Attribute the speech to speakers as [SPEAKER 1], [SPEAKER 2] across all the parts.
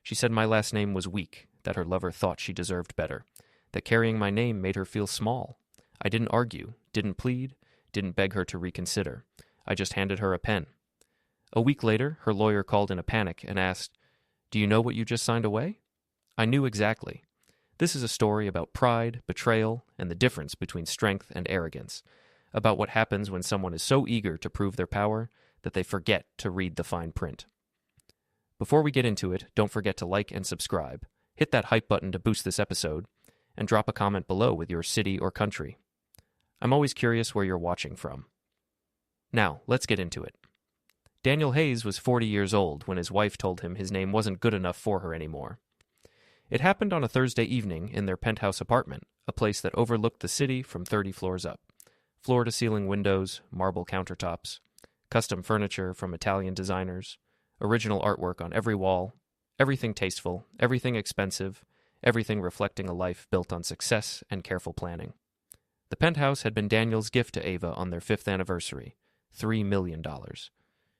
[SPEAKER 1] She said my last name was weak, that her lover thought she deserved better, that carrying my name made her feel small. I didn't argue, didn't plead, didn't beg her to reconsider. I just handed her a pen. A week later, her lawyer called in a panic and asked, "Do you know what you just signed away?" I knew exactly. This is a story about pride, betrayal, and the difference between strength and arrogance, about what happens when someone is so eager to prove their power that they forget to read the fine print. Before we get into it, don't forget to like and subscribe, hit that hype button to boost this episode, and drop a comment below with your city or country. I'm always curious where you're watching from. Now, let's get into it. Daniel Hayes was 40 years old when his wife told him his name wasn't good enough for her anymore. It happened on a Thursday evening in their penthouse apartment, a place that overlooked the city from 30 floors up. Floor-to-ceiling windows, marble countertops, custom furniture from Italian designers, original artwork on every wall, everything tasteful, everything expensive, everything reflecting a life built on success and careful planning. The penthouse had been Daniel's gift to Ava on their 5th anniversary, $3 million.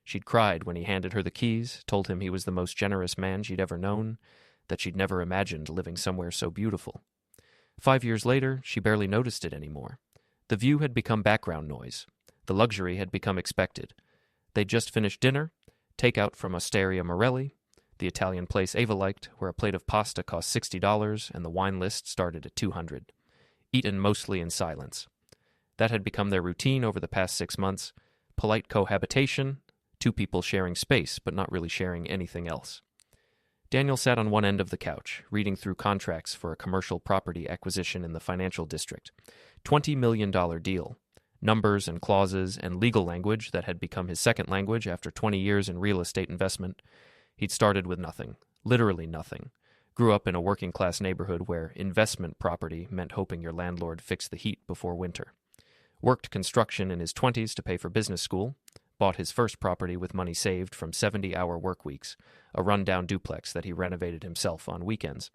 [SPEAKER 1] She'd cried when he handed her the keys, told him he was the most generous man she'd ever known, that she'd never imagined living somewhere so beautiful. 5 years later, she barely noticed it anymore. The view had become background noise. The luxury had become expected. They'd just finished dinner, takeout from Osteria Morelli, the Italian place Ava liked, where a plate of pasta cost $60 and the wine list started at $200. Eaten mostly in silence. That had become their routine over the past 6 months. Polite cohabitation, 2 people sharing space but not really sharing anything else. Daniel sat on one end of the couch, reading through contracts for a commercial property acquisition in the financial district. $20 million deal. Numbers and clauses and legal language that had become his second language after 20 years in real estate investment. He'd started with nothing, literally nothing. Grew up in a working-class neighborhood where investment property meant hoping your landlord fixed the heat before winter. Worked construction in his 20s to pay for business school. Bought his first property with money saved from 70-hour work weeks, a run-down duplex that he renovated himself on weekends.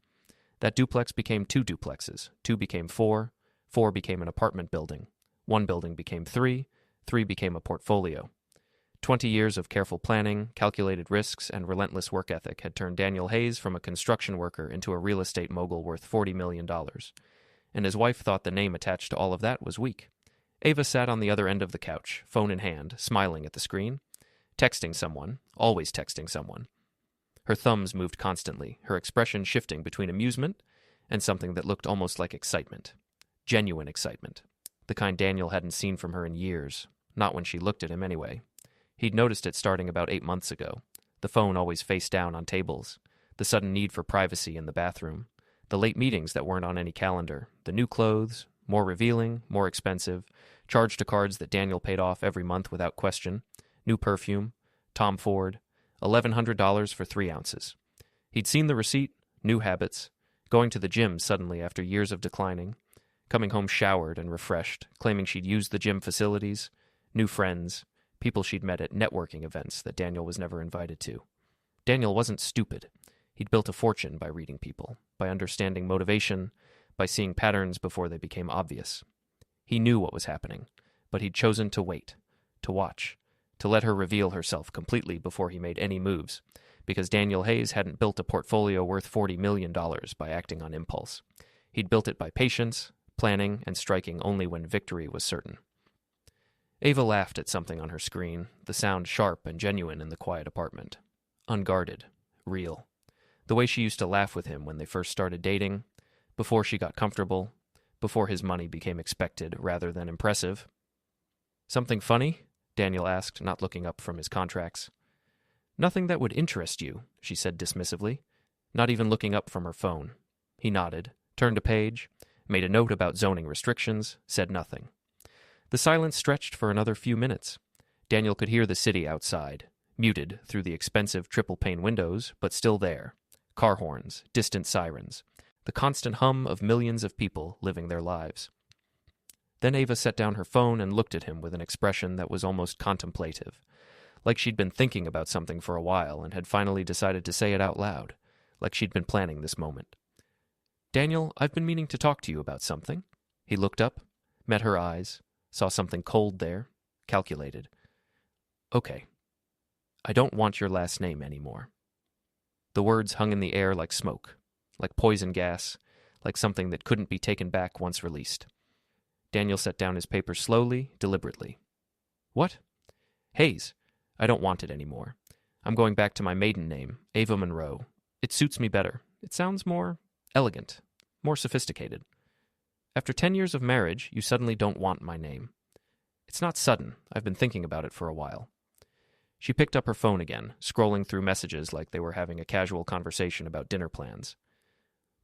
[SPEAKER 1] That duplex became 2 duplexes, 2 became 4, 4 became an apartment building, 1 building became 3, 3 became a portfolio. 20 years of careful planning, calculated risks, and relentless work ethic had turned Daniel Hayes from a construction worker into a real estate mogul worth $40 million. And his wife thought the name attached to all of that was weak. Ava sat on the other end of the couch, phone in hand, smiling at the screen, texting someone, always texting someone. Her thumbs moved constantly, her expression shifting between amusement and something that looked almost like excitement. Genuine excitement. The kind Daniel hadn't seen from her in years, not when she looked at him anyway. He'd noticed it starting about 8 months ago. The phone always face down on tables, the sudden need for privacy in the bathroom, the late meetings that weren't on any calendar, the new clothes, more revealing, more expensive, charged to cards that Daniel paid off every month without question, new perfume, Tom Ford, $1,100 for 3 ounces. He'd seen the receipt, new habits, going to the gym suddenly after years of declining, coming home showered and refreshed, claiming she'd used the gym facilities, new friends, people she'd met at networking events that Daniel was never invited to. Daniel wasn't stupid. He'd built a fortune by reading people, by understanding motivation, by seeing patterns before they became obvious. He knew what was happening, but he'd chosen to wait, to watch, to let her reveal herself completely before he made any moves, because Daniel Hayes hadn't built a portfolio worth $40 million by acting on impulse. He'd built it by patience, planning, and striking only when victory was certain. Ava laughed at something on her screen, the sound sharp and genuine in the quiet apartment. Unguarded, real. The way she used to laugh with him when they first started dating, before she got comfortable, before his money became expected rather than impressive. "Something funny?" Daniel asked, not looking up from his contracts. "Nothing that would interest you," she said dismissively, not even looking up from her phone. He nodded, turned a page, made a note about zoning restrictions, said nothing. The silence stretched for another few minutes. Daniel could hear the city outside, muted through the expensive triple-pane windows, but still there. Car horns, distant sirens, the constant hum of millions of people living their lives. Then Ava set down her phone and looked at him with an expression that was almost contemplative, like she'd been thinking about something for a while and had finally decided to say it out loud, like she'd been planning this moment. "Daniel, I've been meaning to talk to you about something." He looked up, met her eyes, saw something cold there, calculated. "Okay. I don't want your last name anymore." The words hung in the air like smoke, like poison gas, like something that couldn't be taken back once released. Daniel set down his paper slowly, deliberately. What? Hayes. I don't want it anymore. I'm going back to my maiden name, Ava Monroe. It suits me better. It sounds more elegant, more sophisticated. After 10 years of marriage, you suddenly don't want my name. It's not sudden. I've been thinking about it for a while. She picked up her phone again, scrolling through messages like they were having a casual conversation about dinner plans.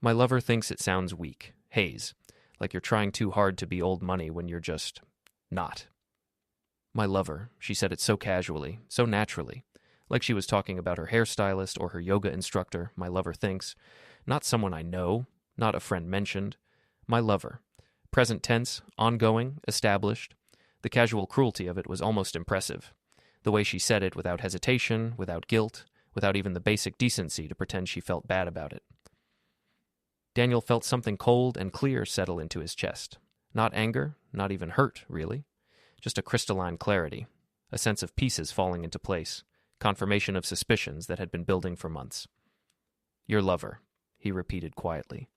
[SPEAKER 1] My lover thinks it sounds weak. Hayes. Like you're trying too hard to be old money when you're just not. My lover, she said it so casually, so naturally, like she was talking about her hairstylist or her yoga instructor, my lover thinks, not someone I know, not a friend mentioned. My lover. Present tense, ongoing, established. The casual cruelty of it was almost impressive. The way she said it without hesitation, without guilt, without even the basic decency to pretend she felt bad about it. Daniel felt something cold and clear settle into his chest. Not anger, not even hurt, really. Just a crystalline clarity, a sense of pieces falling into place, confirmation of suspicions that had been building for months. Your lover, he repeated quietly.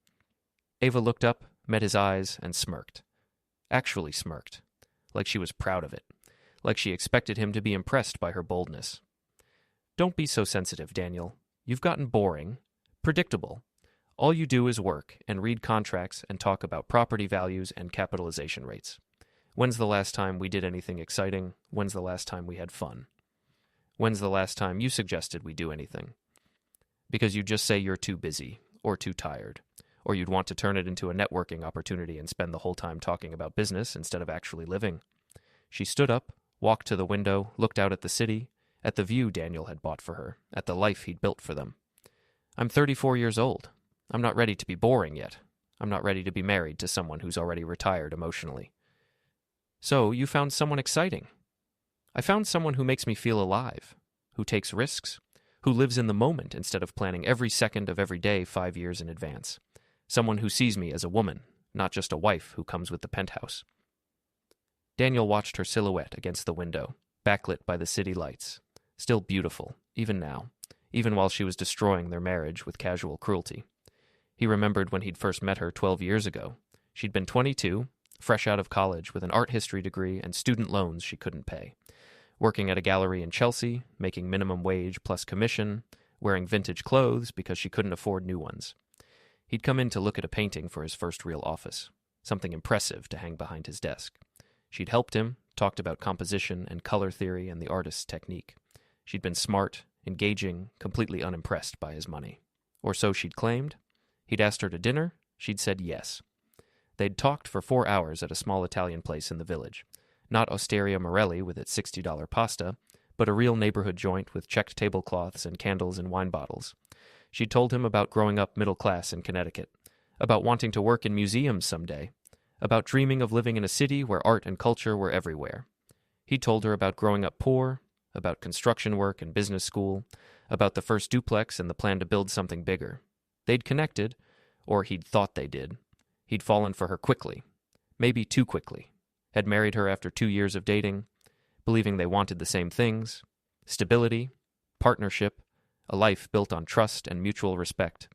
[SPEAKER 1] Ava looked up, met his eyes, and smirked. Actually smirked, like she was proud of it, like she expected him to be impressed by her boldness. Don't be so sensitive, Daniel. You've gotten boring, predictable. All you do is work and read contracts and talk about property values and capitalization rates. When's the last time we did anything exciting? When's the last time we had fun? When's the last time you suggested we do anything? Because you just say you're too busy, or too tired, or you'd want to turn it into a networking opportunity and spend the whole time talking about business instead of actually living. She stood up, walked to the window, looked out at the city, at the view Daniel had bought for her, at the life he'd built for them. I'm 34 years old. I'm not ready to be boring yet. I'm not ready to be married to someone who's already retired emotionally. So, you found someone exciting. I found someone who makes me feel alive, who takes risks, who lives in the moment instead of planning every second of every day 5 years in advance. Someone who sees me as a woman, not just a wife who comes with the penthouse. Daniel watched her silhouette against the window, backlit by the city lights, still beautiful, even now, even while she was destroying their marriage with casual cruelty. He remembered when he'd first met her 12 years ago. She'd been 22, fresh out of college with an art history degree and student loans she couldn't pay, working at a gallery in Chelsea, making minimum wage plus commission, wearing vintage clothes because she couldn't afford new ones. He'd come in to look at a painting for his first real office, something impressive to hang behind his desk. She'd helped him, talked about composition and color theory and the artist's technique. She'd been smart, engaging, completely unimpressed by his money. Or so she'd claimed. He'd asked her to dinner. She'd said yes. They'd talked for 4 hours at a small Italian place in the village. Not Osteria Morelli with its $60 pasta, but a real neighborhood joint with checked tablecloths and candles and wine bottles. She'd told him about growing up middle class in Connecticut, about wanting to work in museums someday, about dreaming of living in a city where art and culture were everywhere. He'd told her about growing up poor, about construction work and business school, about the first duplex and the plan to build something bigger. They'd connected, or he'd thought they did. He'd fallen for her quickly, maybe too quickly, had married her after 2 years of dating, believing they wanted the same things: stability, partnership, a life built on trust and mutual respect.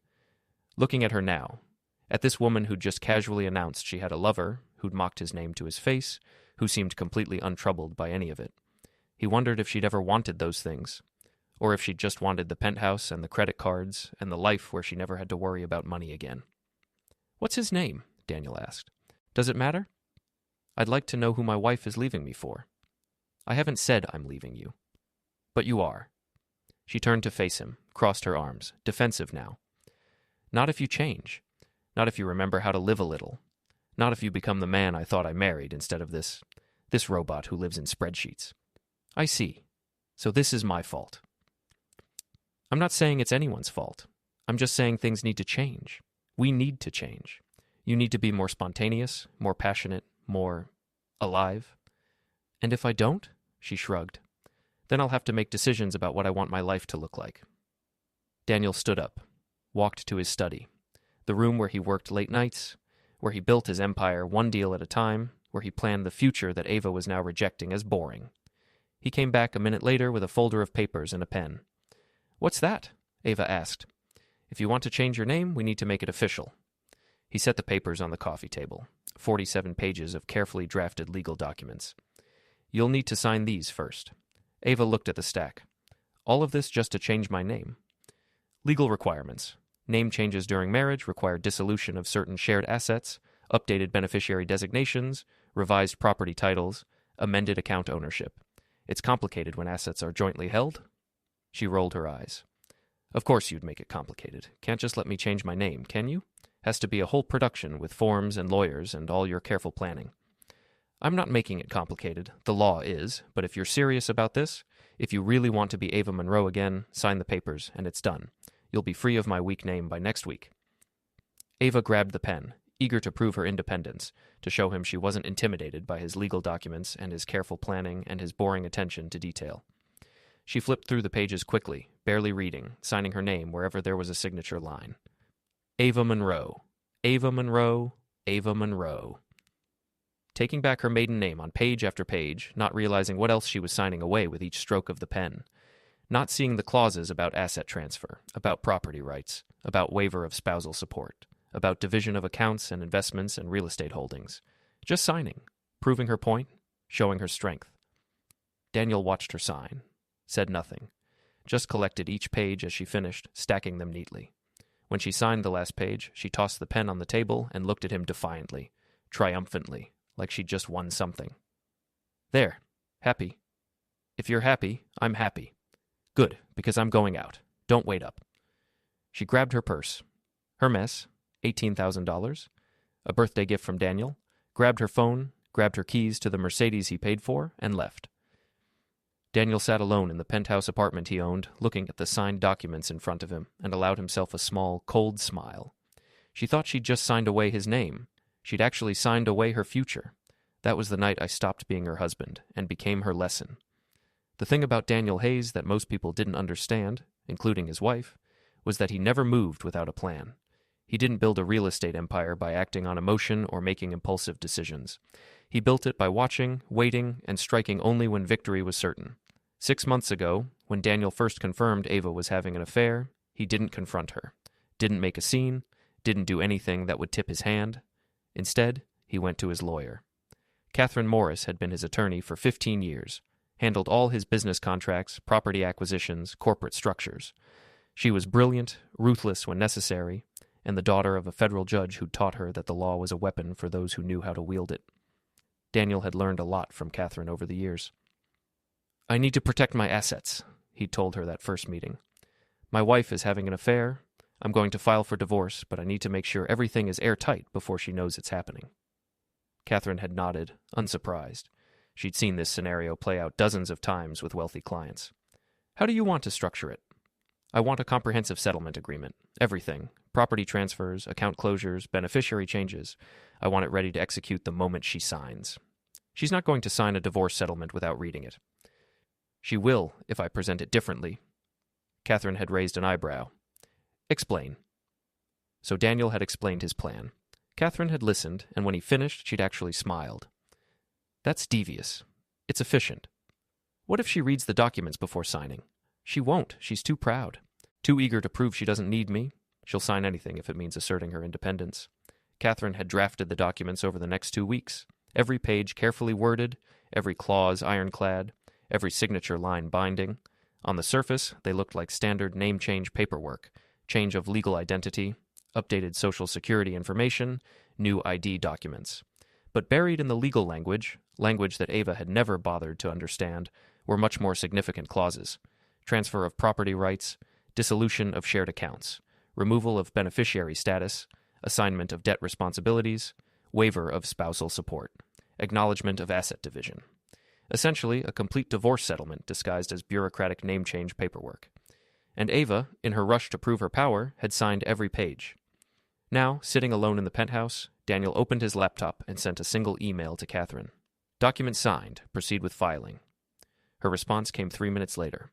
[SPEAKER 1] Looking at her now, at this woman who'd just casually announced she had a lover, who'd mocked his name to his face, who seemed completely untroubled by any of it, he wondered if she'd ever wanted those things, or if she'd just wanted the penthouse and the credit cards and the life where she never had to worry about money again. "What's his name?" Daniel asked. "Does it matter? I'd like to know who my wife is leaving me for." "I haven't said I'm leaving you." "But you are." She turned to face him, crossed her arms, defensive now. "Not if you change. Not if you remember how to live a little. Not if you become the man I thought I married instead of this robot who lives in spreadsheets." "I see. So this is my fault." "I'm not saying it's anyone's fault. I'm just saying things need to change. We need to change. You need to be more spontaneous, more passionate, more alive. And if I don't," she shrugged, "then I'll have to make decisions about what I want my life to look like." Daniel stood up, walked to his study, the room where he worked late nights, where he built his empire one deal at a time, where he planned the future that Ava was now rejecting as boring. He came back a minute later with a folder of papers and a pen. "What's that?" Ava asked. "If you want to change your name, we need to make it official." He set the papers on the coffee table, 47 pages of carefully drafted legal documents. "You'll need to sign these first." Ava looked at the stack. "All of this just to change my name." Legal requirements. Name changes during marriage require dissolution of certain shared assets, updated beneficiary designations, revised property titles, amended account ownership. It's complicated when assets are jointly held. She rolled her eyes. "Of course you'd make it complicated. Can't just let me change my name, can you? Has to be a whole production with forms and lawyers and all your careful planning." "I'm not making it complicated. The law is. But if you're serious about this, if you really want to be Ava Monroe again, sign the papers, and it's done. You'll be free of my weak name by next week." Ava grabbed the pen, eager to prove her independence, to show him she wasn't intimidated by his legal documents and his careful planning and his boring attention to detail. She flipped through the pages quickly, barely reading, signing her name wherever there was a signature line. Ava Monroe. Ava Monroe. Ava Monroe. Taking back her maiden name on page after page, not realizing what else she was signing away with each stroke of the pen. Not seeing the clauses about asset transfer, about property rights, about waiver of spousal support, about division of accounts and investments and real estate holdings. Just signing, proving her point, showing her strength. Daniel watched her sign, said nothing, just collected each page as she finished, stacking them neatly. When she signed the last page, she tossed the pen on the table and looked at him defiantly, triumphantly, like she'd just won something. "There, happy. If you're happy, I'm happy. Good, because I'm going out. Don't wait up." She grabbed her purse. Her mess, $18,000, a birthday gift from Daniel, grabbed her phone, grabbed her keys to the Mercedes he paid for, and left. Daniel sat alone in the penthouse apartment he owned, looking at the signed documents in front of him, and allowed himself a small, cold smile. She thought she'd just signed away his name. She'd actually signed away her future. That was the night I stopped being her husband, and became her lesson. The thing about Daniel Hayes that most people didn't understand, including his wife, was that he never moved without a plan. He didn't build a real estate empire by acting on emotion or making impulsive decisions. He built it by watching, waiting, and striking only when victory was certain. 6 months ago, when Daniel first confirmed Ava was having an affair, he didn't confront her, didn't make a scene, didn't do anything that would tip his hand. Instead, he went to his lawyer. Catherine Morris had been his attorney for 15 years, handled all his business contracts, property acquisitions, corporate structures. She was brilliant, ruthless when necessary, and the daughter of a federal judge who taught her that the law was a weapon for those who knew how to wield it. Daniel had learned a lot from Catherine over the years. "I need to protect my assets," he'd told her that first meeting. "My wife is having an affair. I'm going to file for divorce, but I need to make sure everything is airtight before she knows it's happening." Catherine had nodded, unsurprised. She'd seen this scenario play out dozens of times with wealthy clients. "How do you want to structure it?" "I want a comprehensive settlement agreement. Everything. Property transfers, account closures, beneficiary changes. I want it ready to execute the moment she signs. She's not going to sign a divorce settlement without reading it." "She will, if I present it differently." Catherine had raised an eyebrow. "Explain." So Daniel had explained his plan. Catherine had listened, and when he finished, she'd actually smiled. "That's devious. It's efficient. What if she reads the documents before signing?" "She won't. She's too proud. Too eager to prove she doesn't need me. She'll sign anything if it means asserting her independence." Catherine had drafted the documents over the next 2 weeks, every page carefully worded, every clause ironclad, every signature line binding. On the surface, they looked like standard name change paperwork, change of legal identity, updated Social Security information, new ID documents. But buried in the legal language that Ava had never bothered to understand, were much more significant clauses. Transfer of property rights, dissolution of shared accounts, removal of beneficiary status, assignment of debt responsibilities, waiver of spousal support, acknowledgement of asset division. Essentially, a complete divorce settlement disguised as bureaucratic name change paperwork. And Ava, in her rush to prove her power, had signed every page. Now, sitting alone in the penthouse, Daniel opened his laptop and sent a single email to Catherine. "Document signed. Proceed with filing." Her response came 3 minutes later.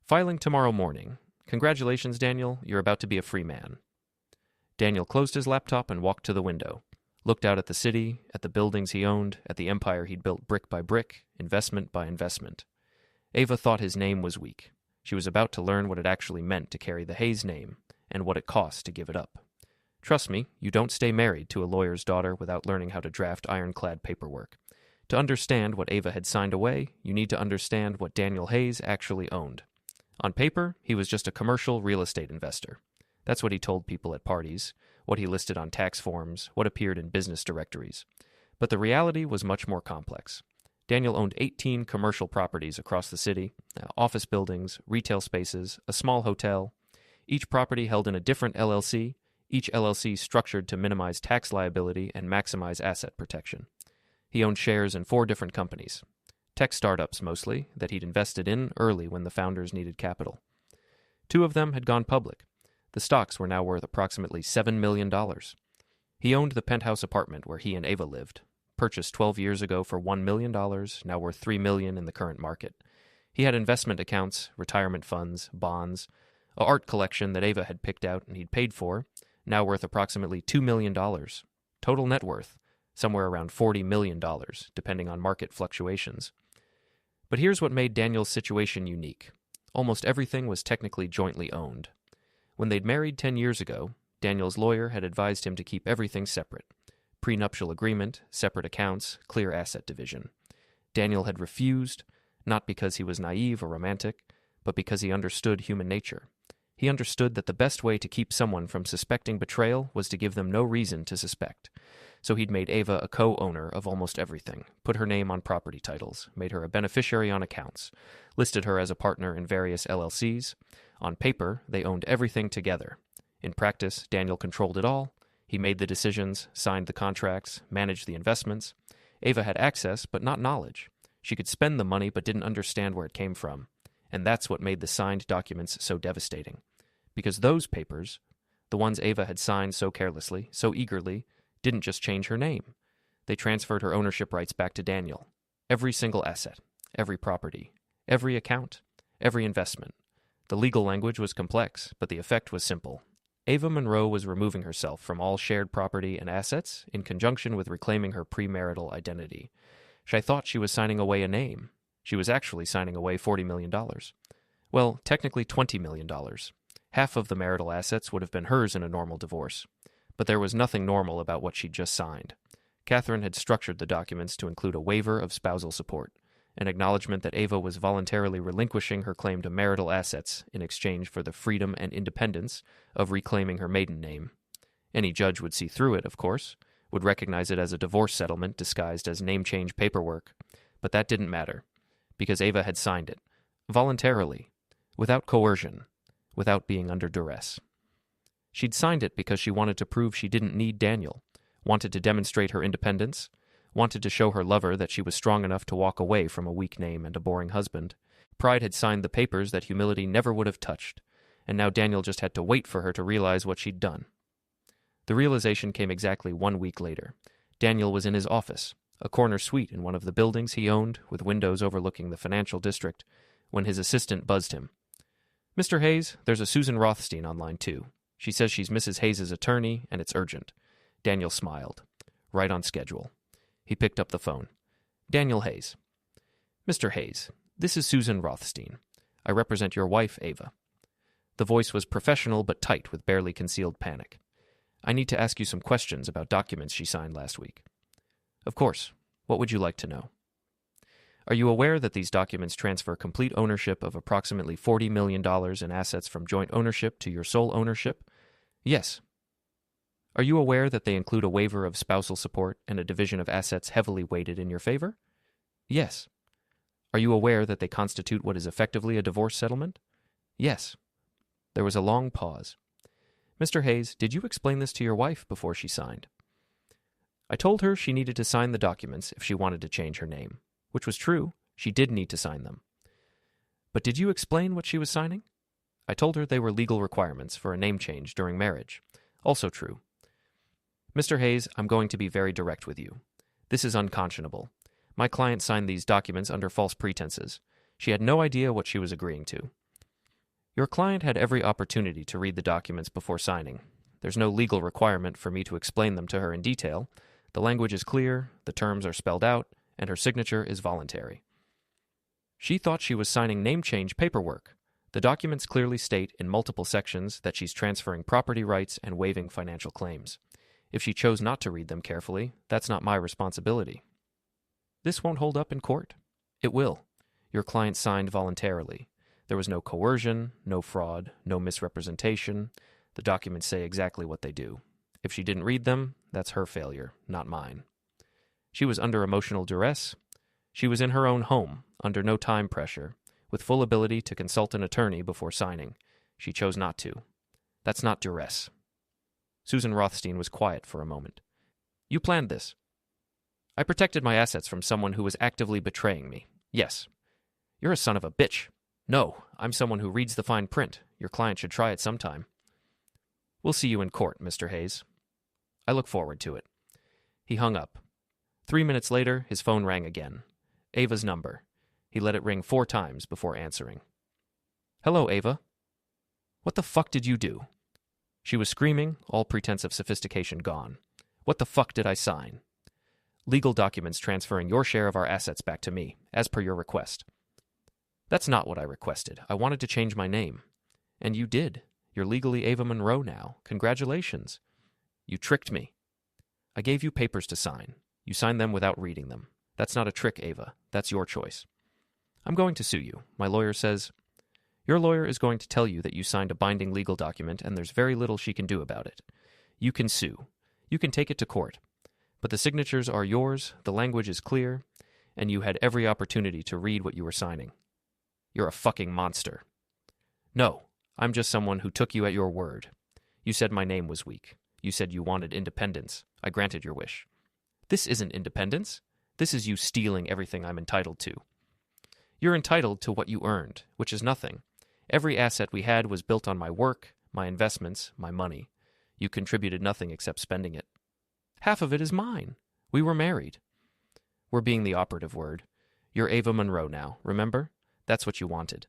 [SPEAKER 1] "Filing tomorrow morning. Congratulations, Daniel. You're about to be a free man." Daniel closed his laptop and walked to the window, looked out at the city, at the buildings he owned, at the empire he'd built brick by brick, investment by investment. Ava thought his name was weak. She was about to learn what it actually meant to carry the Hayes name and what it cost to give it up. Trust me, you don't stay married to a lawyer's daughter without learning how to draft ironclad paperwork. To understand what Ava had signed away, you need to understand what Daniel Hayes actually owned. On paper, he was just a commercial real estate investor. That's what he told people at parties, what he listed on tax forms, what appeared in business directories. But the reality was much more complex. Daniel owned 18 commercial properties across the city, office buildings, retail spaces, a small hotel, each property held in a different LLC, each LLC structured to minimize tax liability and maximize asset protection. He owned shares in 4 different companies, tech startups mostly, that he'd invested in early when the founders needed capital. 2 of them had gone public. The stocks were now worth approximately $7 million. He owned the penthouse apartment where he and Ava lived, purchased 12 years ago for $1 million, now worth $3 million in the current market. He had investment accounts, retirement funds, bonds, an art collection that Ava had picked out and he'd paid for, now worth approximately $2 million. Total net worth, somewhere around $40 million, depending on market fluctuations. But here's what made Daniel's situation unique. Almost everything was technically jointly owned. When they'd married 10 years ago, Daniel's lawyer had advised him to keep everything separate. Prenuptial agreement, separate accounts, clear asset division. Daniel had refused, not because he was naive or romantic, but because he understood human nature. He understood that the best way to keep someone from suspecting betrayal was to give them no reason to suspect. So he'd made Ava a co-owner of almost everything, put her name on property titles, made her a beneficiary on accounts, listed her as a partner in various LLCs. On paper, they owned everything together. In practice, Daniel controlled it all. He made the decisions, signed the contracts, managed the investments. Ava had access, but not knowledge. She could spend the money, but didn't understand where it came from. And that's what made the signed documents so devastating. Because those papers, the ones Ava had signed so carelessly, so eagerly, didn't just change her name. They transferred her ownership rights back to Daniel. Every single asset, every property, every account, every investment. The legal language was complex, but the effect was simple. Ava Monroe was removing herself from all shared property and assets in conjunction with reclaiming her premarital identity. She thought she was signing away a name. She was actually signing away $40 million. Well, technically $20 million. Half of the marital assets would have been hers in a normal divorce. But there was nothing normal about what she'd just signed. Catherine had structured the documents to include a waiver of spousal support, an acknowledgement that Ava was voluntarily relinquishing her claim to marital assets in exchange for the freedom and independence of reclaiming her maiden name. Any judge would see through it, of course, would recognize it as a divorce settlement disguised as name change paperwork. But that didn't matter, because Ava had signed it, voluntarily, without coercion, without being under duress. She'd signed it because she wanted to prove she didn't need Daniel, wanted to demonstrate her independence, wanted to show her lover that she was strong enough to walk away from a weak name and a boring husband. Pride had signed the papers that humility never would have touched, and now Daniel just had to wait for her to realize what she'd done. The realization came exactly 1 week later. Daniel was in his office, a corner suite in one of the buildings he owned with windows overlooking the financial district, when his assistant buzzed him. "Mr. Hayes, there's a Susan Rothstein on line 2. She says she's Mrs. Hayes' attorney, and it's urgent." Daniel smiled. Right on schedule. He picked up the phone. "Daniel Hayes." "Mr. Hayes, this is Susan Rothstein. I represent your wife, Ava." The voice was professional but tight with barely concealed panic. "I need to ask you some questions about documents she signed last week." "Of course. What would you like to know?" "Are you aware that these documents transfer complete ownership of approximately $40 million in assets from joint ownership to your sole ownership?" "Yes." "Are you aware that they include a waiver of spousal support and a division of assets heavily weighted in your favor?" "Yes." "Are you aware that they constitute what is effectively a divorce settlement?" "Yes." There was a long pause. "Mr. Hayes, did you explain this to your wife before she signed?" "I told her she needed to sign the documents if she wanted to change her name," which was true. She did need to sign them. "But did you explain what she was signing?" "I told her they were legal requirements for a name change during marriage." Also true. "Mr. Hayes, I'm going to be very direct with you. This is unconscionable. My client signed these documents under false pretenses. She had no idea what she was agreeing to." "Your client had every opportunity to read the documents before signing. There's no legal requirement for me to explain them to her in detail. The language is clear, the terms are spelled out, and her signature is voluntary." "She thought she was signing name change paperwork. The documents clearly state in multiple sections that she's transferring property rights and waiving financial claims. If she chose not to read them carefully, that's not my responsibility. This won't hold up in court. It will. Your client signed voluntarily. There was no coercion, no fraud, no misrepresentation. The documents say exactly what they do. If she didn't read them, that's her failure, not mine. She was under emotional duress. She was in her own home, under no time pressure, with full ability to consult an attorney before signing. She chose not to. That's not duress. Susan Rothstein was quiet for a moment. You planned this. I protected my assets from someone who was actively betraying me. Yes. You're a son of a bitch. No, I'm someone who reads the fine print. Your client should try it sometime. We'll see you in court, Mr. Hayes. I look forward to it. He hung up. 3 minutes later, his phone rang again. Ava's number. He let it ring 4 times before answering. Hello, Ava. What the fuck did you do? She was screaming, all pretense of sophistication gone. What the fuck did I sign? Legal documents transferring your share of our assets back to me, as per your request. That's not what I requested. I wanted to change my name. And you did. You're legally Ava Monroe now. Congratulations. You tricked me. I gave you papers to sign. You signed them without reading them. That's not a trick, Ava. That's your choice. I'm going to sue you. My lawyer says, your lawyer is going to tell you that you signed a binding legal document and there's very little she can do about it. You can sue. You can take it to court. But the signatures are yours, the language is clear, and you had every opportunity to read what you were signing. You're a fucking monster. No, I'm just someone who took you at your word. You said my name was weak. You said you wanted independence. I granted your wish. This isn't independence. This is you stealing everything I'm entitled to. You're entitled to what you earned, which is nothing. Every asset we had was built on my work, my investments, my money. You contributed nothing except spending it. Half of it is mine. We were married. We're being the operative word. You're Ava Monroe now, remember? That's what you wanted.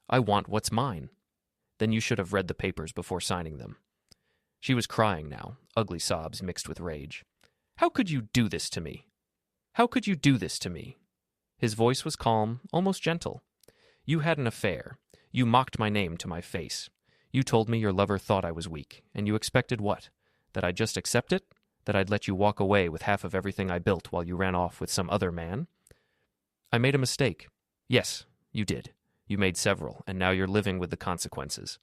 [SPEAKER 1] I want what's mine. Then you should have read the papers before signing them. She was crying now, ugly sobs mixed with rage. How could you do this to me? How could you do this to me? His voice was calm, almost gentle. You had an affair. You mocked my name to my face. You told me your lover thought I was weak, and you expected what? That I'd just accept it? That I'd let you walk away with half of everything I built while you ran off with some other man? I made a mistake. Yes, you did. You made several, and now you're living with the consequences.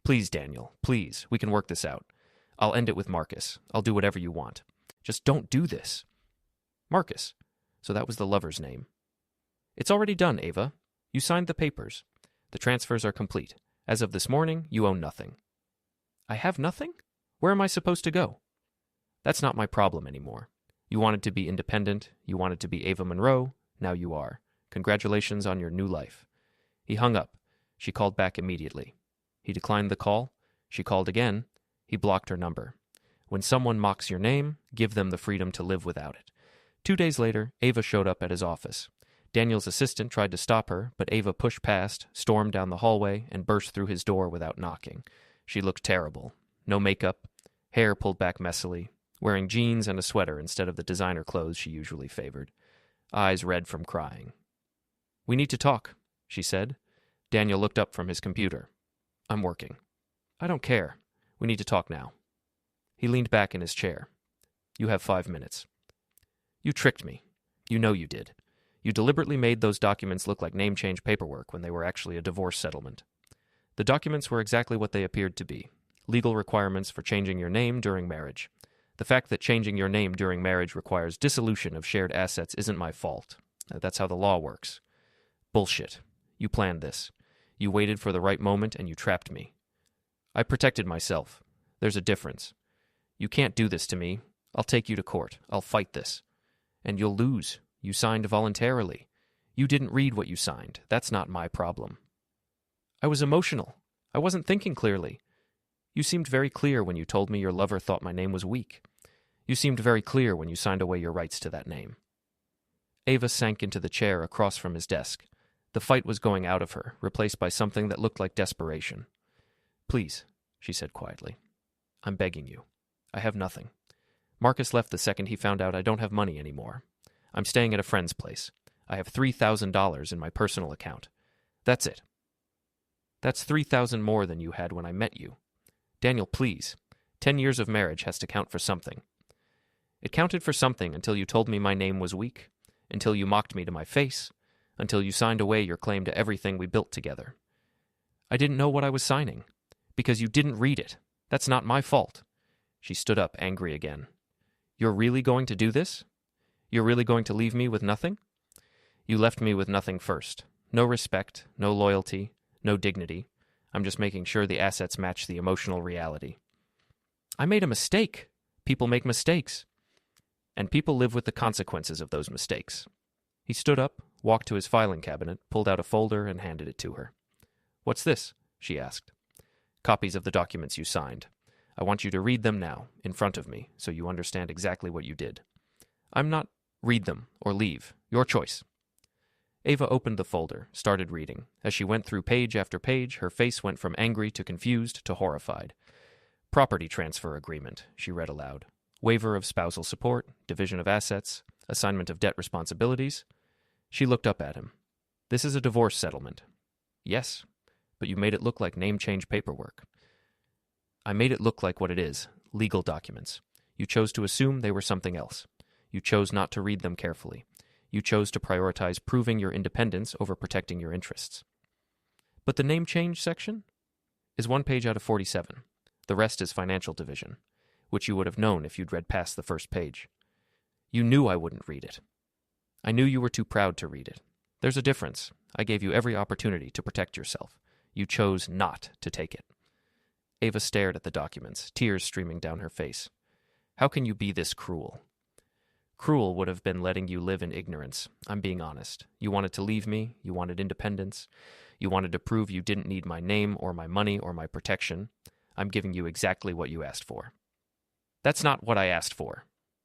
[SPEAKER 1] Please, Daniel, please, we can work this out. I'll end it with Marcus. I'll do whatever you want. Just don't do this. Marcus. So that was the lover's name. It's already done, Ava. You signed the papers. The transfers are complete. As of this morning, you own nothing. I have nothing? Where am I supposed to go? That's not my problem anymore. You wanted to be independent. You wanted to be Ava Monroe. Now you are. Congratulations on your new life. He hung up. She called back immediately. He declined the call. She called again. He blocked her number. When someone mocks your name, give them the freedom to live without it. 2 days later, Ava showed up at his office. Daniel's assistant tried to stop her, but Ava pushed past, stormed down the hallway, and burst through his door without knocking. She looked terrible. No makeup, hair pulled back messily, wearing jeans and a sweater instead of the designer clothes she usually favored. Eyes red from crying. We need to talk, she said. Daniel looked up from his computer. I'm working. I don't care. We need to talk now. He leaned back in his chair. You have 5 minutes. You tricked me. You know you did. You deliberately made those documents look like name change paperwork when they were actually a divorce settlement. The documents were exactly what they appeared to be. Legal requirements for changing your name during marriage. The fact that changing your name during marriage requires dissolution of shared assets isn't my fault. That's how the law works. Bullshit. You planned this. You waited for the right moment and you trapped me. I protected myself. There's a difference. You can't do this to me. I'll take you to court. I'll fight this. And you'll lose. You signed voluntarily. You didn't read what you signed. That's not my problem. I was emotional. I wasn't thinking clearly. You seemed very clear when you told me your lover thought my name was weak. You seemed very clear when you signed away your rights to that name. Ava sank into the chair across from his desk. The fight was going out of her, replaced by something that looked like desperation. Please, she said quietly. I'm begging you. I have nothing. Marcus left the second he found out I don't have money anymore. I'm staying at a friend's place. I have $3,000 in my personal account. That's it. That's 3,000 more than you had when I met you. Daniel, please. 10 years of marriage has to count for something. It counted for something until you told me my name was weak, until you mocked me to my face, until you signed away your claim to everything we built together. I didn't know what I was signing, because you didn't read it. That's not my fault. She stood up, angry again. You're really going to do this? You're really going to leave me with nothing? You left me with nothing first. No respect, no loyalty, no dignity. I'm just making sure the assets match the emotional reality. I made a mistake. People make mistakes. And people live with the consequences of those mistakes. He stood up, walked to his filing cabinet, pulled out a folder, and handed it to her. What's this? She asked. Copies of the documents you signed. I want you to read them now, in front of me, so you understand exactly what you did. I'm not... Read them, or leave. Your choice. Ava opened the folder, started reading. As she went through page after page, her face went from angry to confused to horrified. Property transfer agreement, she read aloud. Waiver of spousal support, division of assets, assignment of debt responsibilities. She looked up at him. This is a divorce settlement. Yes, but you made it look like name change paperwork. I made it look like what it is, legal documents. You chose to assume they were something else. You chose not to read them carefully. You chose to prioritize proving your independence over protecting your interests. But the name change section is 1 page out of 47. The rest is financial division, which you would have known if you'd read past the first page. You knew I wouldn't read it. I knew you were too proud to read it. There's a difference. I gave you every opportunity to protect yourself. You chose not to take it. Ava stared at the documents, tears streaming down her face. How can you be this cruel? Cruel would have been letting you live in ignorance. I'm being honest. You wanted to leave me. You wanted independence. You wanted to prove you didn't need my name or my money or my protection. I'm giving you exactly what you asked for. That's not what I asked for.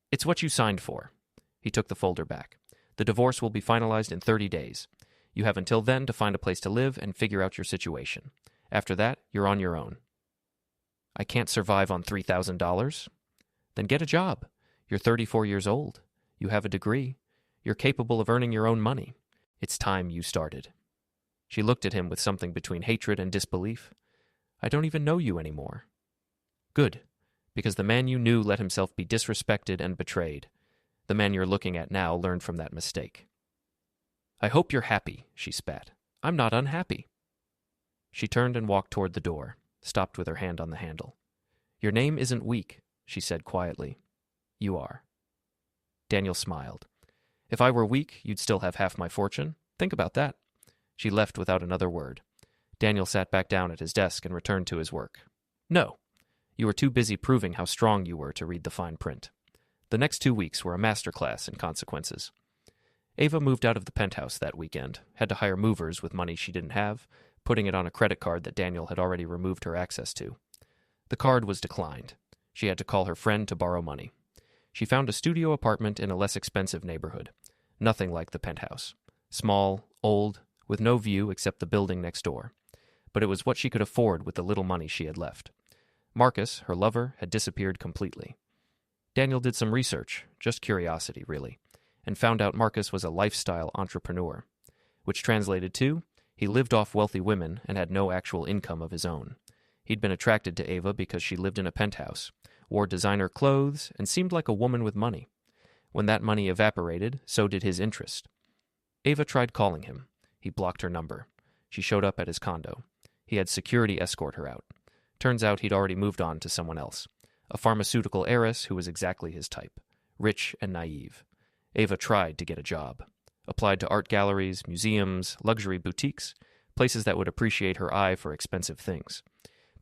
[SPEAKER 1] It's what you signed for. He took the folder back. The divorce will be finalized in 30 days. You have until then to find a place to live and figure out your situation. After that, you're on your own. I can't survive on $3,000. Then get a job. You're 34 years old. You have a degree. You're capable of earning your own money. It's time you started. She looked at him with something between hatred and disbelief. I don't even know you anymore. Good, because the man you knew let himself be disrespected and betrayed. The man you're looking at now learned from that mistake. I hope you're happy, she spat. I'm not unhappy. She turned and walked toward the door, stopped with her hand on the handle. Your name isn't weak, she said quietly. You are. Daniel smiled. If I were weak, you'd still have half my fortune. Think about that. She left without another word. Daniel sat back down at his desk and returned to his work. No. You were too busy proving how strong you were to read the fine print. The next 2 weeks were a masterclass in consequences. Ava moved out of the penthouse that weekend, had to hire movers with money she didn't have, putting it on a credit card that Daniel had already removed her access to. The card was declined. She had to call her friend to borrow money. She found a studio apartment in a less expensive neighborhood. Nothing like the penthouse. Small, old, with no view except the building next door. But it was what she could afford with the little money she had left. Marcus, her lover, had disappeared completely. Daniel did some research, just curiosity, really, and found out Marcus was a lifestyle entrepreneur, which translated to, he lived off wealthy women and had no actual income of his own. He'd been attracted to Ava because she lived in a penthouse, wore designer clothes, and seemed like a woman with money. When that money evaporated, so did his interest. Ava tried calling him. He blocked her number. She showed up at his condo. He had security escort her out. Turns out he'd already moved on to someone else, a pharmaceutical heiress who was exactly his type, rich and naive. Ava tried to get a job, applied to art galleries, museums, luxury boutiques, places that would appreciate her eye for expensive things.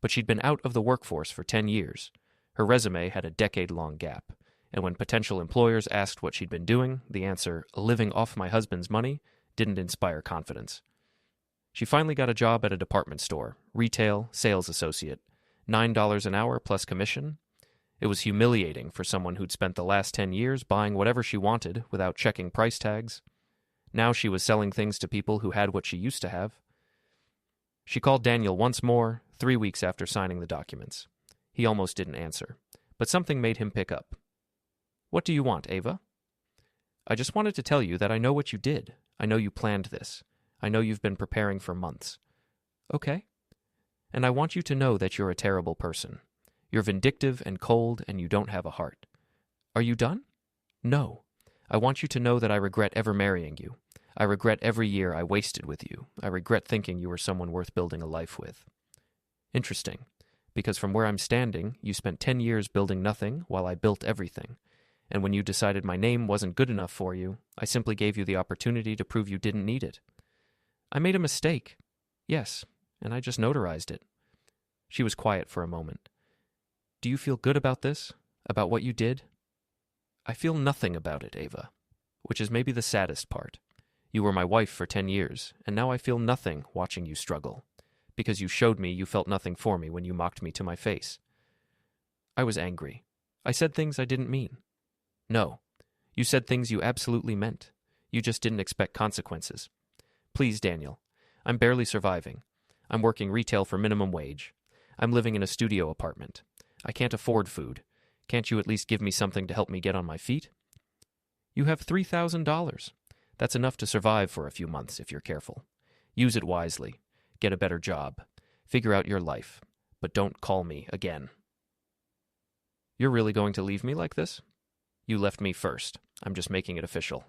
[SPEAKER 1] But she'd been out of the workforce for 10 years. Her resume had a decade-long gap, and when potential employers asked what she'd been doing, the answer, living off my husband's money, didn't inspire confidence. She finally got a job at a department store, retail, sales associate, $9 an hour plus commission. It was humiliating for someone who'd spent the last 10 years buying whatever she wanted without checking price tags. Now she was selling things to people who had what she used to have. She called Daniel once more, 3 weeks after signing the documents. He almost didn't answer, but something made him pick up. What do you want, Ava? I just wanted to tell you that I know what you did. I know you planned this. I know you've been preparing for months. Okay. And I want you to know that you're a terrible person. You're vindictive and cold, and you don't have a heart. Are you done? No. I want you to know that I regret ever marrying you. I regret every year I wasted with you. I regret thinking you were someone worth building a life with. Interesting, because from where I'm standing, you spent 10 years building nothing while I built everything. And when you decided my name wasn't good enough for you, I simply gave you the opportunity to prove you didn't need it. I made a mistake. Yes, and I just notarized it. She was quiet for a moment. Do you feel good about this? About what you did? I feel nothing about it, Ava, which is maybe the saddest part. You were my wife for 10 years, and now I feel nothing watching you struggle, because you showed me you felt nothing for me when you mocked me to my face. I was angry. I said things I didn't mean. No, you said things you absolutely meant. You just didn't expect consequences. Please, Daniel, I'm barely surviving. I'm working retail for minimum wage. I'm living in a studio apartment. I can't afford food. Can't you at least give me something to help me get on my feet? You have $3,000. That's enough to survive for a few months if you're careful. Use it wisely. Get a better job. Figure out your life. But don't call me again. You're really going to leave me like this? You left me first. I'm just making it official.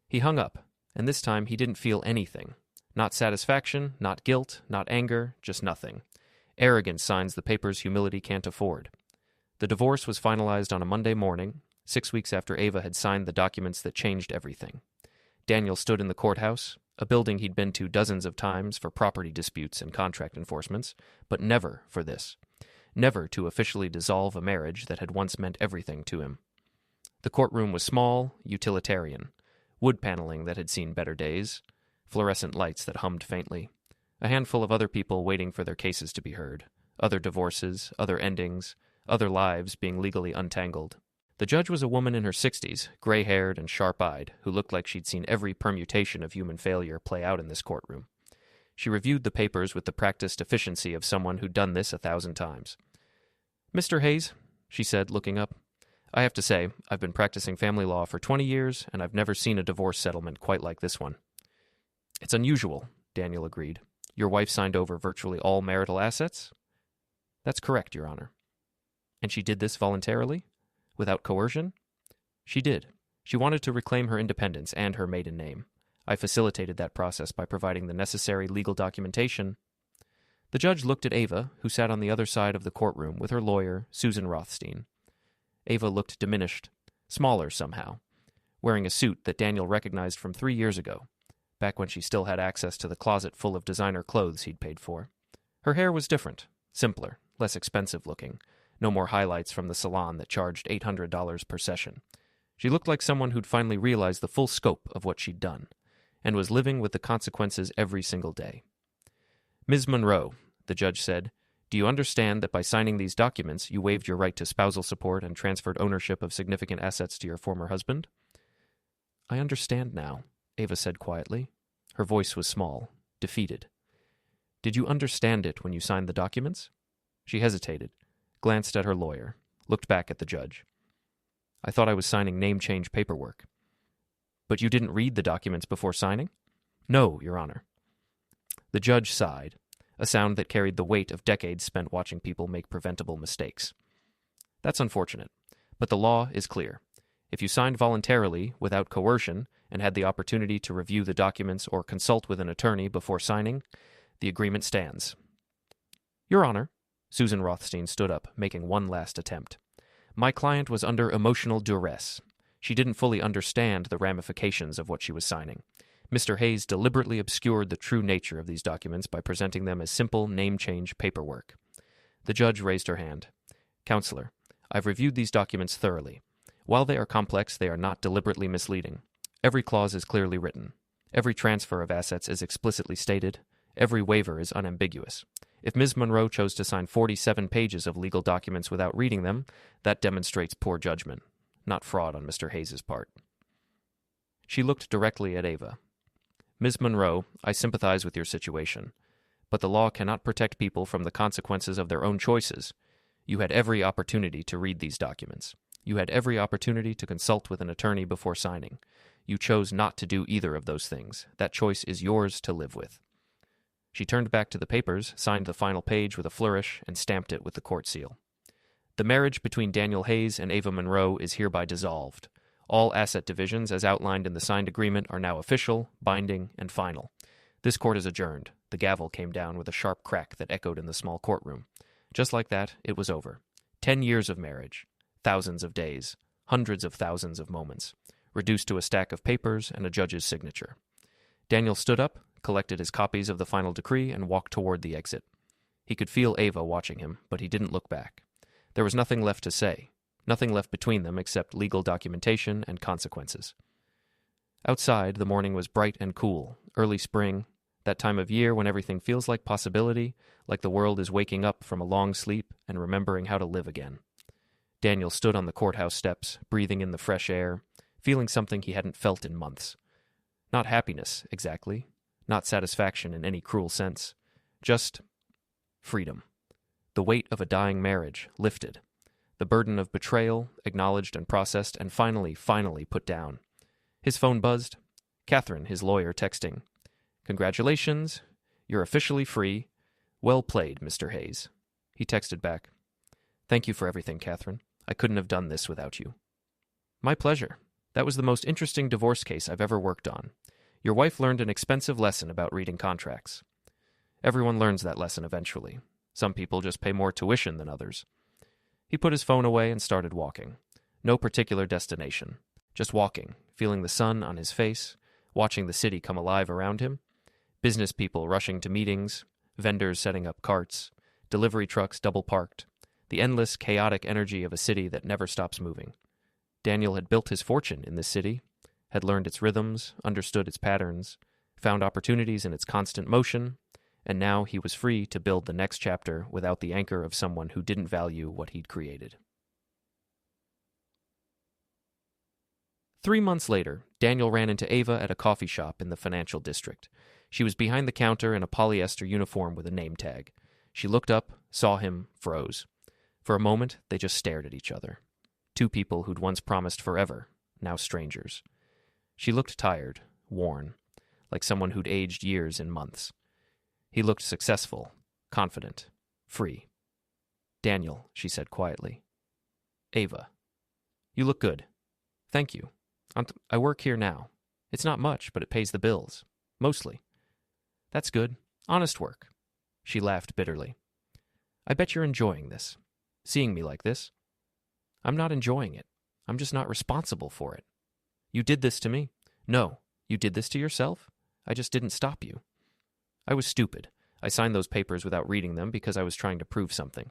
[SPEAKER 1] He hung up, and this time he didn't feel anything. Not satisfaction, not guilt, not anger, just nothing. Arrogance signs the papers humility can't afford. The divorce was finalized on a Monday morning, 6 weeks after Ava had signed the documents that changed everything. Daniel stood in the courthouse, a building he'd been to dozens of times for property disputes and contract enforcements, but never for this. Never to officially dissolve a marriage that had once meant everything to him. The courtroom was small, utilitarian. Wood paneling that had seen better days. Fluorescent lights that hummed faintly. A handful of other people waiting for their cases to be heard. Other divorces, other endings, other lives being legally untangled. The judge was a woman in her 60s, gray-haired and sharp-eyed, who looked like she'd seen every permutation of human failure play out in this courtroom. She reviewed the papers with the practiced efficiency of someone who'd done this 1,000 times. Mr. Hayes, she said, looking up, I have to say, I've been practicing family law for 20 years, and I've never seen a divorce settlement quite like this one. It's unusual, Daniel agreed. Your wife signed over virtually all marital assets? That's correct, Your Honor. And she did this voluntarily? Without coercion? She did. She wanted to reclaim her independence and her maiden name. I facilitated that process by providing the necessary legal documentation. The judge looked at Ava, who sat on the other side of the courtroom with her lawyer, Susan Rothstein. Ava looked diminished, smaller somehow, wearing a suit that Daniel recognized from 3 years ago, back when she still had access to the closet full of designer clothes he'd paid for. Her hair was different, simpler, less expensive looking. No more highlights from the salon that charged $800 per session. She looked like someone who'd finally realized the full scope of what she'd done, and was living with the consequences every single day. Ms. Monroe, the judge said, do you understand that by signing these documents you waived your right to spousal support and transferred ownership of significant assets to your former husband? I understand now, Ava said quietly. Her voice was small, defeated. Did you understand it when you signed the documents? She hesitated, glanced at her lawyer, looked back at the judge. I thought I was signing name change paperwork. But you didn't read the documents before signing? No, Your Honor. The judge sighed, a sound that carried the weight of decades spent watching people make preventable mistakes. That's unfortunate, but the law is clear. If you signed voluntarily, without coercion, and had the opportunity to review the documents or consult with an attorney before signing, the agreement stands. Your Honor, Susan Rothstein stood up, making one last attempt. My client was under emotional duress. She didn't fully understand the ramifications of what she was signing. Mr. Hayes deliberately obscured the true nature of these documents by presenting them as simple name-change paperwork. The judge raised her hand. Counselor, I've reviewed these documents thoroughly. While they are complex, they are not deliberately misleading. Every clause is clearly written. Every transfer of assets is explicitly stated. Every waiver is unambiguous. If Ms. Monroe chose to sign 47 pages of legal documents without reading them, that demonstrates poor judgment, not fraud on Mr. Hayes's part. She looked directly at Ava. Ms. Monroe, I sympathize with your situation, but the law cannot protect people from the consequences of their own choices. You had every opportunity to read these documents. You had every opportunity to consult with an attorney before signing. You chose not to do either of those things. That choice is yours to live with. She turned back to the papers, signed the final page with a flourish, and stamped it with the court seal. The marriage between Daniel Hayes and Ava Monroe is hereby dissolved. All asset divisions, as outlined in the signed agreement, are now official, binding, and final. This court is adjourned. The gavel came down with a sharp crack that echoed in the small courtroom. Just like that, it was over. 10 years of marriage. Thousands of days. Hundreds of thousands of moments. Reduced to a stack of papers and a judge's signature. Daniel stood up, collected his copies of the final decree, and walked toward the exit. He could feel Ava watching him, but he didn't look back. There was nothing left to say. Nothing left between them except legal documentation and consequences. Outside, the morning was bright and cool, early spring, that time of year when everything feels like possibility, like the world is waking up from a long sleep and remembering how to live again. Daniel stood on the courthouse steps, breathing in the fresh air, feeling something he hadn't felt in months. Not happiness, exactly. Not satisfaction in any cruel sense. Just freedom. The weight of a dying marriage lifted. The burden of betrayal acknowledged and processed and finally put down. His phone buzzed. Catherine, his lawyer, texting. "Congratulations. You're officially free. Well played, Mr. Hayes." He texted back. "Thank you for everything, Catherine. I couldn't have done this without you." "My pleasure. That was the most interesting divorce case I've ever worked on. Your wife learned an expensive lesson about reading contracts. Everyone learns that lesson eventually. Some people just pay more tuition than others." He put his phone away and started walking. No particular destination. Just walking, feeling the sun on his face, watching the city come alive around him. Business people rushing to meetings, vendors setting up carts, delivery trucks double parked. The endless, chaotic energy of a city that never stops moving. Daniel had built his fortune in this city, had learned its rhythms, understood its patterns, found opportunities in its constant motion, and now he was free to build the next chapter without the anchor of someone who didn't value what he'd created. 3 months later, Daniel ran into Ava at a coffee shop in the financial district. She was behind the counter in a polyester uniform with a name tag. She looked up, saw him, froze. For a moment, they just stared at each other. Two people who'd once promised forever, now strangers. She looked tired, worn, like someone who'd aged years in months. He looked successful, confident, free. "Daniel," she said quietly. "Ava. You look good. Thank you. I work here now. It's not much, but it pays the bills. Mostly." "That's good. Honest work." She laughed bitterly. "I bet you're enjoying this. Seeing me like this." "I'm not enjoying it. I'm just not responsible for it." "You did this to me." "No, you did this to yourself. I just didn't stop you." "I was stupid. I signed those papers without reading them because I was trying to prove something.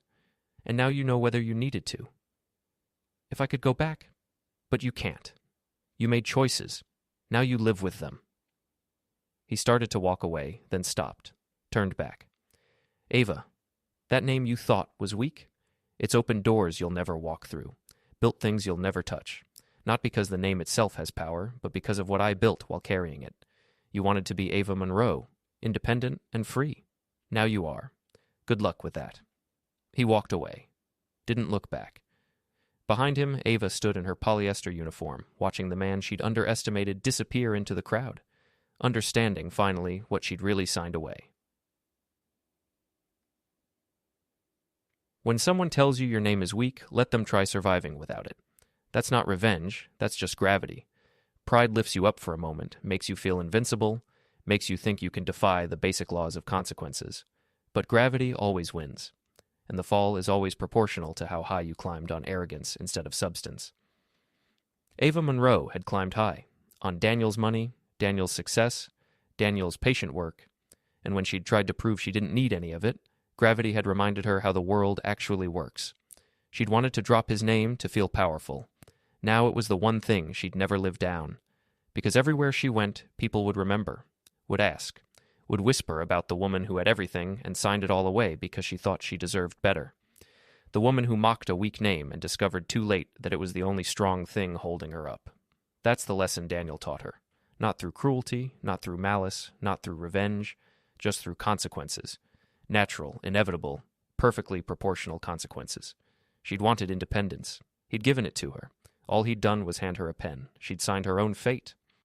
[SPEAKER 1] And now you know whether you needed to." "If I could go back." "But you can't. You made choices. Now you live with them." He started to walk away, then stopped, turned back. "Ava, that name you thought was weak? It's opened doors you'll never walk through, built things you'll never touch. Not because the name itself has power, but because of what I built while carrying it. You wanted to be Ava Monroe, independent and free. Now you are. Good luck with that." He walked away. Didn't look back. Behind him, Ava stood in her polyester uniform, watching the man she'd underestimated disappear into the crowd, understanding, finally, what she'd really signed away. When someone tells you your name is weak, let them try surviving without it. That's not revenge, that's just gravity. Pride lifts you up for a moment, makes you feel invincible, makes you think you can defy the basic laws of consequences. But gravity always wins, and the fall is always proportional to how high you climbed on arrogance instead of substance. Ava Monroe had climbed high, on Daniel's money, Daniel's success, Daniel's patient work, and when she'd tried to prove she didn't need any of it, gravity had reminded her how the world actually works. She'd wanted to drop his name to feel powerful. Now it was the one thing she'd never live down, because everywhere she went, people would remember, would ask, would whisper about the woman who had everything and signed it all away because she thought she deserved better. The woman who mocked a weak name and discovered too late that it was the only strong thing holding her up. That's the lesson Daniel taught her. Not through cruelty, not through malice, not through revenge, just through consequences. Natural, inevitable, perfectly proportional consequences. She'd wanted independence. He'd given it to her. All he'd done was hand her a pen. She'd signed her own fate.